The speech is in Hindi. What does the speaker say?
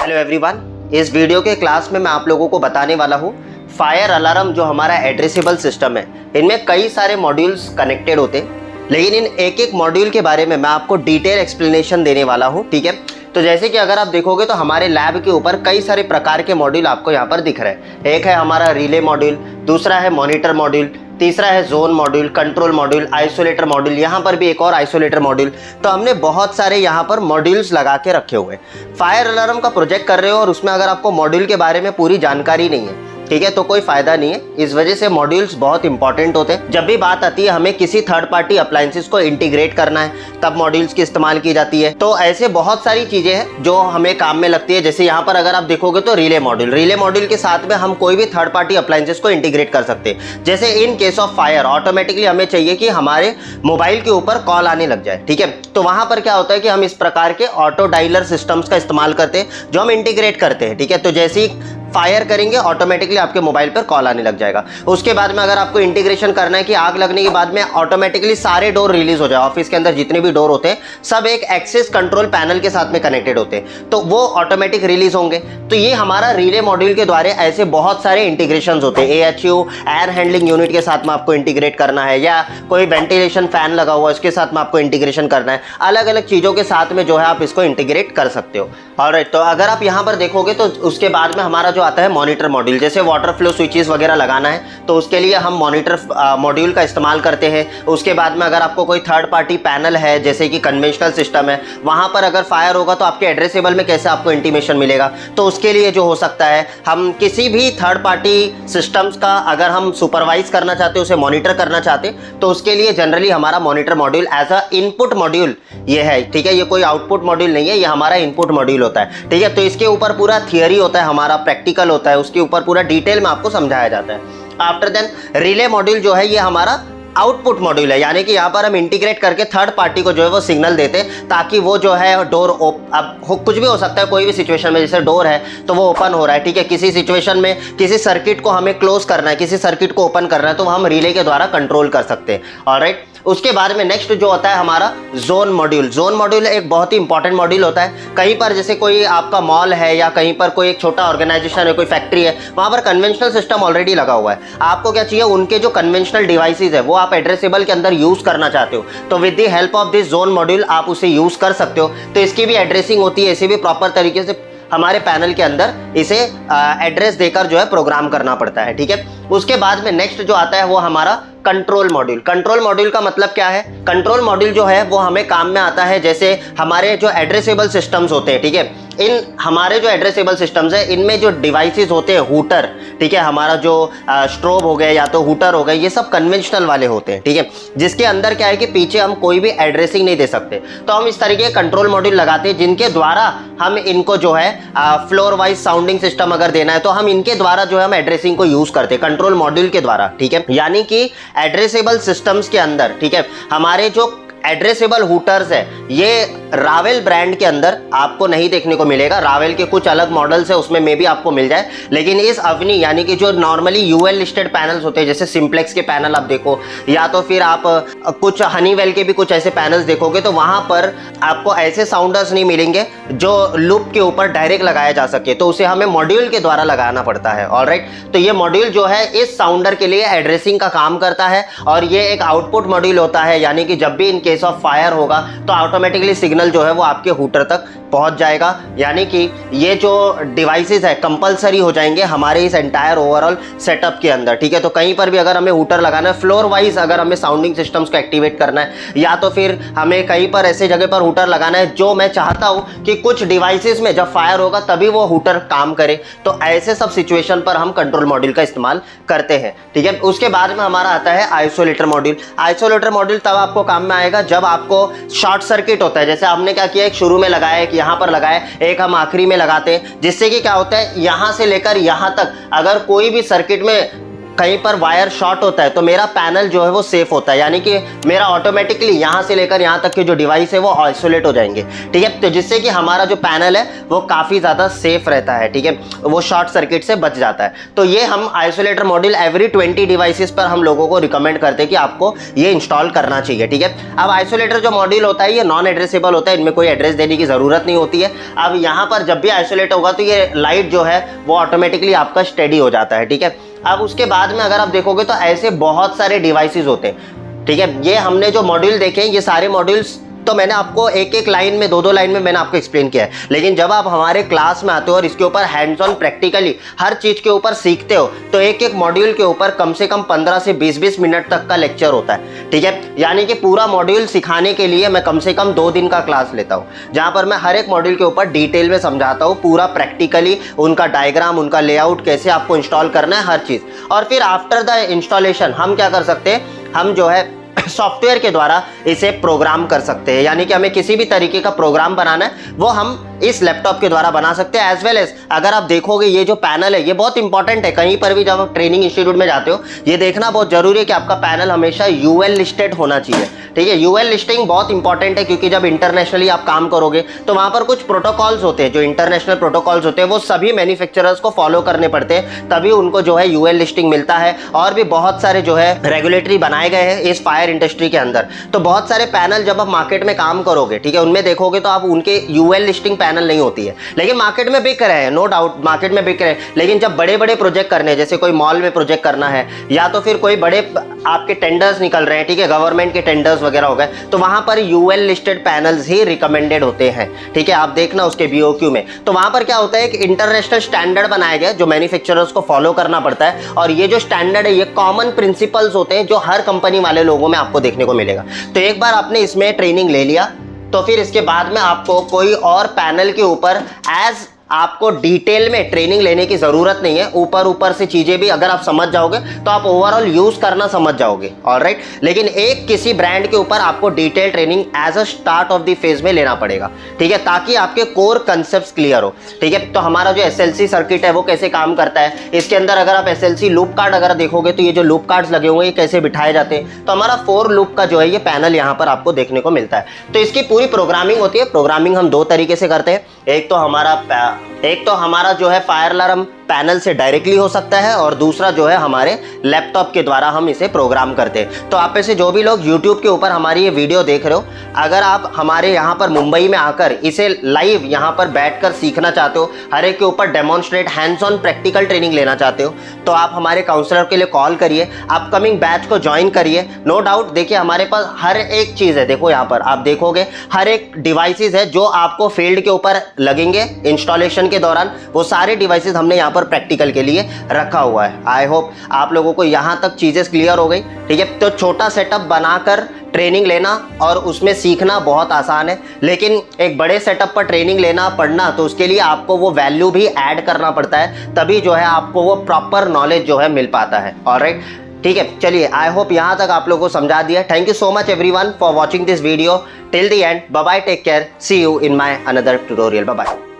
हेलो एवरीवन, इस वीडियो के क्लास में मैं आप लोगों को बताने वाला हूँ फायर अलार्म जो हमारा एड्रेसेबल सिस्टम है। इनमें कई सारे मॉड्यूल्स कनेक्टेड होते हैं, लेकिन इन एक एक मॉड्यूल के बारे में मैं आपको डिटेल एक्सप्लेनेशन देने वाला हूँ। ठीक है, तो जैसे कि अगर आप देखोगे तो हमारे लैब के ऊपर कई सारे प्रकार के मॉड्यूल आपको यहाँ पर दिख रहे हैं। एक है हमारा रिले मॉड्यूल, दूसरा है मॉनिटर मॉड्यूल, तीसरा है zone module, control module, isolator module, यहाँ पर भी एक और आइसोलेटर मॉड्यूल। तो हमने बहुत सारे यहाँ पर मॉड्यूल्स लगा के रखे हुए हैं। फायर अलार्म का प्रोजेक्ट कर रहे हो और उसमें अगर आपको मॉड्यूल के बारे में पूरी जानकारी नहीं है, ठीक है, तो कोई फायदा नहीं है। इस वजह से मॉड्यूल्स बहुत इंपॉर्टेंट होते हैं। जब भी बात आती है हमें किसी थर्ड पार्टी अप्लायंसेस को इंटीग्रेट करना है, तब मॉड्यूल्स की इस्तेमाल की जाती है। तो ऐसे बहुत सारी चीजें हैं जो हमें काम में लगती है। जैसे यहाँ पर अगर आप देखोगे तो रिले मॉड्यूल के साथ में हम कोई भी थर्ड पार्टी अप्लायंसेस को इंटीग्रेट कर सकते हैं। जैसे in case of fire automatically हमें चाहिए कि हमारे मोबाइल के ऊपर कॉल आने लग जाए। ठीक है, तो वहां पर क्या होता है कि हम इस प्रकार के ऑटो डायलर सिस्टम्स का इस्तेमाल करते हैं जो हम इंटीग्रेट करते हैं। ठीक है, तो जैसे ही फायर करेंगे ऑटोमेटिकली आपके मोबाइल पर कॉल आने लग जाएगा। उसके बाद में अगर आपको इंटीग्रेशन करना है कि आग लगने के बाद में ऑटोमेटिकली सारे डोर रिलीज हो जाए, ऑफिस के अंदर जितने भी डोर होते हैं सब एक एक्सेस कंट्रोल पैनल के साथ में कनेक्टेड होते हैं, तो वो ऑटोमेटिक रिलीज होंगे। तो ये हमारा रिले मॉड्यूल के द्वारा ऐसे बहुत सारे इंटीग्रेशन होते हैं। AHU एयर हैंडलिंग यूनिट के साथ में आपको इंटीग्रेट करना है, या कोई वेंटिलेशन फैन लगा हुआ है उसके साथ में आपको इंटीग्रेशन करना है। अलग अलग चीजों के साथ में जो है आप इसको इंटीग्रेट कर सकते हो। ऑलराइट, तो अगर आप यहाँ पर देखोगे तो उसके बाद में हमारा जो आता है मॉनिटर मॉड्यूल। जैसे वाटर फ्लो स्विचेस वगैरह लगाना है तो उसके लिए हम मॉनिटर मॉड्यूल का इस्तेमाल करते हैं। उसके बाद में अगर आपको कोई थर्ड पार्टी पैनल है, जैसे कि कन्वेंशनल सिस्टम है, वहां पर अगर फायर होगा तो आपके एड्रेसेबल में कैसे आपको इंटीमेशन मिलेगा, तो उसके लिए जो हो सकता है हम किसी भी थर्ड पार्टी सिस्टम्स का अगर हम सुपरवाइज करना चाहते हैं, उसे मॉनिटर करना चाहते हैं, तो उसके लिए जनरली हमारा monitor module as a input module ये है। ठीक है, ये कोई आउटपुट मॉड्यूल नहीं है, ये हमारा इनपुट मॉड्यूल होता है। ठीक है, तो इसके ऊपर पूरा थियरी होता है, हमारा प्रैक्टिकल होता है, उसके ऊपर पूरा डिटेल में आपको समझाया जाता है। आफ्टर देन रिले मॉड्यूल जो है ये हमारा आउटपुट मॉड्यूल है, यानी कि यहाँ पर हम इंटीग्रेट करके थर्ड पार्टी को जो है वो सिग्नल देते हैं ताकि वो जो है डोर अब कुछ भी हो सकता है, कोई भी सिचुएशन में, जैसे डोर है तो वो ओपन हो रहा है। ठीक है, किसी सिचुएशन में किसी सर्किट को हमें क्लोज करना है, किसी सर्किट को ओपन करना है, तो हम रिले के द्वारा कंट्रोल कर सकते हैं। ऑलराइट, उसके बाद में नेक्स्ट जो होता है हमारा जोन मॉड्यूल। जोन मॉड्यूल एक बहुत ही इंपॉर्टेंट मॉड्यूल होता है। कहीं पर जैसे कोई आपका मॉल है या कहीं पर कोई एक छोटा ऑर्गेनाइजेशन है, कोई फैक्ट्री है, वहां पर कन्वेंशनल सिस्टम ऑलरेडी लगा हुआ है। आपको क्या चाहिए, उनके जो कन्वेंशनल डिवाइसेज है वो आप एड्रेसेबल के अंदर यूज करना चाहते हो, तो with the help of this zone module आप उसे यूज कर सकते हो। तो इसकी भी एड्रेसिंग होती है, इसे भी प्रॉपर तरीके से हमारे पैनल के अंदर इसे एड्रेस देकर जो है प्रोग्राम करना पड़ता है। ठीक है, उसके बाद में नेक्स्ट जो आता है वो हमारा कंट्रोल मॉड्यूल। कंट्रोल मॉड्यूल का मतलब क्या है? कंट्रोल मॉड्यूल जो है वो हमें काम में आता है जैसे हमारे जो एड्रेसेबल सिस्टम्स होते हैं। ठीक है, इन हमारे जो एड्रेसेबल सिस्टम्स है इनमें जो डिवाइसेस होते हैं, हूटर, ठीक है, हमारा जो स्ट्रोब हो गए या तो हूटर हो गए, ये सब कन्वेंशनल वाले होते हैं। ठीक है, जिसके अंदर क्या है कि पीछे हम कोई भी एड्रेसिंग नहीं दे सकते, तो हम इस तरीके के कंट्रोल मॉड्यूल लगाते हैं जिनके द्वारा हम इनको जो है फ्लोर वाइज साउंडिंग सिस्टम अगर देना है तो हम इनके द्वारा जो है हम एड्रेसिंग को यूज करते हैं कंट्रोल मॉड्यूल के द्वारा। ठीक है, यानी कि एड्रेसेबल सिस्टम्स के अंदर, ठीक है, हमारे जो एड्रेसेबल हूटर्स है ये रावेल ब्रांड के अंदर आपको नहीं देखने को मिलेगा। रावेल के कुछ अलग मॉडल्स है, उसमें मे भी आपको मिल जाए, लेकिन इस अवनी यानी कि जो नॉर्मली यूएल लिस्टेड पैनल्स होते हैं, जैसे सिंप्लेक्स के पैनल आप देखो, या तो फिर आप कुछ हनीवेल के भी कुछ ऐसे पैनल्स देखोगे, तो वहां पर आपको ऐसे साउंडर्स नहीं मिलेंगे जो लूप के ऊपर डायरेक्ट लगाया जा सके, तो उसे हमें मॉड्यूल के द्वारा लगाना पड़ता है। ऑलराइट, तो ये मॉड्यूल जो है इस साउंडर के लिए एड्रेसिंग का काम करता है, और ये एक आउटपुट मॉड्यूल होता है, यानी कि जब भी इन केस ऑफ फायर होगा तो ऑटोमेटिकली सिग्नल जो है वो आपके हूटर तक पहुंच जाएगा। यानी कि ये जो डिवाइसेस है कंपलसरी हो जाएंगे हमारे इस एंटायर ओवरऑल सेटअप के अंदर। ठीक है, तो कहीं पर भी अगर हमें हूटर लगाना है, फ्लोर वाइज अगर हमें साउंडिंग सिस्टम्स को एक्टिवेट करना है, या तो फिर हमें कहीं पर ऐसे जगह पर हूटर लगाना है जो मैं चाहता हूं कि कुछ डिवाइसेस में जब फायर होगा तभी वो हूटर काम करे, तो ऐसे सब सिचुएशन पर हम कंट्रोल मॉड्यूल का इस्तेमाल करते हैं। ठीक है, उसके बाद में हमारा आता है आइसोलेटर मॉड्यूल। आइसोलेटर मॉड्यूल तब आपको काम में आएगा जब आपको शॉर्ट सर्किट होता है। जैसे हमने क्या किया, एक शुरू में लगाया, एक यहाँ पर लगाया, एक हम आखिरी में लगाते हैं, जिससे कि क्या होता है, यहां से लेकर यहां तक अगर कोई भी सर्किट में कहीं पर वायर शॉर्ट होता है तो मेरा पैनल जो है वो सेफ होता है, यानी कि मेरा ऑटोमेटिकली यहाँ से लेकर यहाँ तक के जो डिवाइस है वो आइसोलेट हो जाएंगे, ठीक है। तो जिससे कि हमारा जो पैनल है वो काफ़ी ज़्यादा सेफ रहता है, ठीक है, वो शॉर्ट सर्किट से बच जाता है। तो ये हम आइसोलेटर मॉड्यूल एवरी 20 डिवाइसेस पर हम लोगों को रिकमेंड करते हैं कि आपको ये इंस्टॉल करना चाहिए, ठीक है। अब आइसोलेटर जो मॉड्यूल होता है ये नॉन एड्रेसेबल होता है, इनमें कोई एड्रेस देने की ज़रूरत नहीं होती है। अब यहाँ पर जब भी आइसोलेट होगा तो ये लाइट जो है वो ऑटोमेटिकली आपका स्टेडी हो जाता है, ठीक है। अब उसके बाद में अगर आप देखोगे तो ऐसे बहुत सारे डिवाइसेस होते हैं, ठीक है। ये हमने जो मॉड्यूल देखे ये सारे मॉड्यूल्स तो मैंने आपको एक एक लाइन में, दो लाइन में मैंने आपको एक्सप्लेन किया है, लेकिन जब आप हमारे क्लास में आते हो और इसके ऊपर हैंड्स ऑन प्रैक्टिकली हर चीज़ के ऊपर सीखते हो तो एक एक मॉड्यूल के ऊपर कम से कम 15 से 20 मिनट तक का लेक्चर होता है, ठीक है। यानी कि पूरा मॉड्यूल सिखाने के लिए मैं कम से कम 2 दिन का क्लास लेता हूँ, जहाँ पर मैं हर एक मॉड्यूल के ऊपर डिटेल में समझाता हूँ, पूरा प्रैक्टिकली उनका डायग्राम, उनका लेआउट, कैसे आपको इंस्टॉल करना है, हर चीज़। और फिर आफ्टर द इंस्टॉलेशन हम क्या कर सकते हैं, हम जो है सॉफ्टवेयर के द्वारा इसे प्रोग्राम कर सकते हैं, यानी कि हमें किसी भी तरीके का प्रोग्राम बनाना है वो हम इस लैपटॉप के द्वारा बना सकते हैं। एज वेल एज अगर आप देखोगे ये जो पैनल है ये बहुत इंपॉर्टेंट है, कहीं पर भी जब आप ट्रेनिंग इंस्टीट्यूट में जाते हो ये देखना बहुत जरूरी है कि आपका पैनल हमेशा यूएल लिस्टेड होना चाहिए, ठीक है। यूएल लिस्टिंग बहुत इंपॉर्टेंट है क्योंकि जब इंटरनेशनली आप काम करोगे तो वहाँ पर कुछ प्रोटोकॉल्स होते हैं, जो इंटरनेशनल प्रोटोकॉल्स होते हैं वो सभी मैन्युफैक्चरर्स को फॉलो करने पड़ते हैं, तभी उनको जो है यूएल लिस्टिंग मिलता है। और भी बहुत सारे जो है रेगुलेटरी बनाए गए हैं इस फायर इंडस्ट्री के अंदर। तो बहुत सारे पैनल जब आप मार्केट में काम करोगे, ठीक है, उनमें देखोगे तो आप उनके यूएल लिस्टिंग पैनल नहीं होती है, लेकिन मार्केट में बिक रहे हैं, नो डाउट मार्केट में बिक रहे हैं। लेकिन जब बड़े बड़े प्रोजेक्ट करने, जैसे कोई मॉल में प्रोजेक्ट करना है या तो फिर कोई बड़े आपके टेंडर्स निकल रहे हैं, ठीक है, गवर्नमेंट के टेंडर्स वगैरह हो गए, तो वहां पर यूएल लिस्टेड पैनल्स ही रिकमेंडेड होते हैं, ठीक है। आप देखना उसके बीओक्यू में, तो वहां पर क्या होता है, एक इंटरनेशनल स्टैंडर्ड बनाया गया जो मैन्युफैक्चरर्स को फॉलो करना पड़ता है। और ये जो स्टैंडर्ड है ये कॉमन प्रिंसिपल्स होते हैं जो हर कंपनी वाले लोगों में आपको देखने को मिलेगा। तो एक बार आपने इसमें ट्रेनिंग ले लिया तो फिर इसके बाद में आपको कोई और पैनल के ऊपर एज आपको डिटेल में ट्रेनिंग लेने की जरूरत नहीं है। ऊपर से चीजें भी अगर आप समझ जाओगे तो आप ओवरऑल यूज करना समझ जाओगे, ऑलराइट। लेकिन एक किसी ब्रांड के ऊपर आपको detail training as a start of the phase में लेना पड़ेगा, ठीक है, ताकि आपके कोर कंसेप्ट क्लियर हो, ठीक है। तो हमारा जो एसएलसी सर्किट है वो कैसे काम करता है, इसके अंदर अगर आप एसएलसी लूप कार्ड अगर देखोगे तो ये जो लूप कार्ड्स लगे हुए हैं ये कैसे बिठाए जाते हैं, तो हमारा 4 लूप का जो है ये पैनल यहाँ पर आपको देखने को मिलता है। तो इसकी पूरी प्रोग्रामिंग होती है। प्रोग्रामिंग हम 2 तरीके से करते हैं, एक तो हमारा जो है फायर अलार्म पैनल से डायरेक्टली हो सकता है और दूसरा जो है हमारे लैपटॉप के द्वारा हम इसे प्रोग्राम करते हैं। तो आप में से जो भी लोग YouTube के ऊपर हमारी ये वीडियो देख रहे हो, अगर आप हमारे यहाँ पर मुंबई में आकर इसे लाइव यहाँ पर बैठकर सीखना चाहते हो, हर एक के ऊपर demonstrate hands on practical training लेना चाहते हो, तो आप हमारे काउंसलर के लिए कॉल करिए, अपकमिंग बैच को ज्वाइन करिए। नो डाउट देखिए हमारे पास हर एक चीज़ है, देखो यहाँ पर आप देखोगे हर एक डिवाइसेस है जो आपको फील्ड के ऊपर लगेंगे इंस्टॉलेशन के दौरान, वो सारे डिवाइसेस हमने यहाँ पर प्रैक्टिकल के लिए रखा हुआ है। आई होप आप लोगों को यहाँ तक चीजें क्लियर हो गई, ठीक है। तो छोटा सेटअप बनाकर ट्रेनिंग लेना और उसमें सीखना बहुत आसान है, लेकिन एक बड़े सेटअप पर ट्रेनिंग लेना पड़ना तो उसके लिए आपको वो वैल्यू भी ऐड करना पड़ता है, तभी जो है आपको वो प्रॉपर नॉलेज जो है मिल पाता है, ऑलराइट। ठीक है, चलिए आई होप यहाँ तक आप लोगों को समझा दिया। Thank you so much everyone for watching this video till the end. Bye bye, take care, see you in my another tutorial, bye bye.